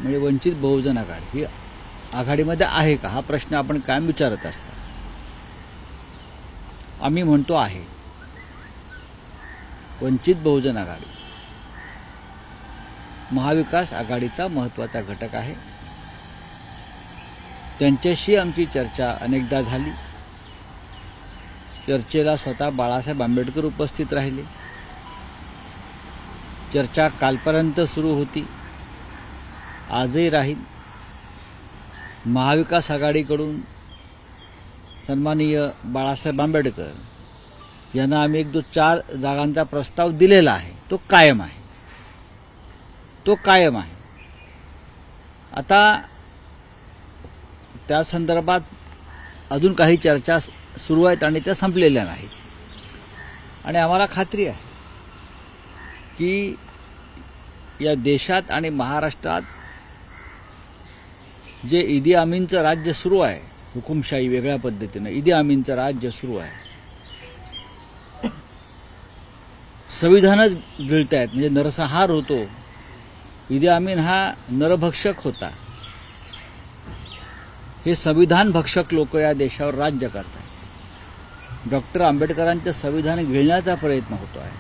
म्हणजे वंचित बहुजन आघाडी ही आघाडीमध्ये आहे का, हा प्रश्न आपण कायम विचारत असता. आम्ही म्हणतो आहे. वंचित बहुजन आघाडी महाविकास आघाडीचा महत्त्वाचा घटक आहे. त्यांच्याशी आमची चर्चा अनेकदा झाली. चर्चेला स्वतः बाळासाहेब आंबेडकर उपस्थित राहिले. चर्चा कालपर्यंत सुरू होती, आजही राहील. महाविकास आघाडीकडून सन्माननीय बाळासाहेब आंबेडकर यांना आम्ही 1-4 जागांचा प्रस्ताव दिलेला आहे. तो कायम आहे. आता त्या संदर्भात अजून काही चर्चा सुरू आहेत आणि त्या संपलेल्या नाहीत. आणि आम्हाला खात्री आहे की या देशात आणि महाराष्ट्रात जे ईदी अमीनचं राज्य सुरू आहे, हुकुमशाही वेगळ्या पद्धतीनं ईदी अमीनचं राज्य सुरू आहे, संविधानच गिळतायत. म्हणजे नरसंहार होतो. ईदी अमीन हा नरभक्षक होता. हे संविधान भक्षक लोक या देशावर राज्य करतात. डॉक्टर आंबेडकरांचं संविधान गिळण्याचा प्रयत्न होतो आहे.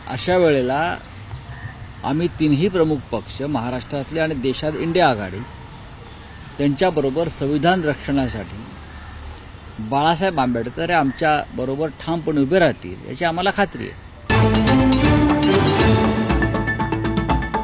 अशा वेळेला आम्ही तिन्ही प्रमुख पक्ष महाराष्ट्रातले आणि देशात इंडिया आघाडी त्यांच्याबरोबर संविधान रक्षणासाठी बाळासाहेब आंबेडकर आमच्या बरोबर ठामपणे उभे राहतील याची आम्हाला खात्री आहे.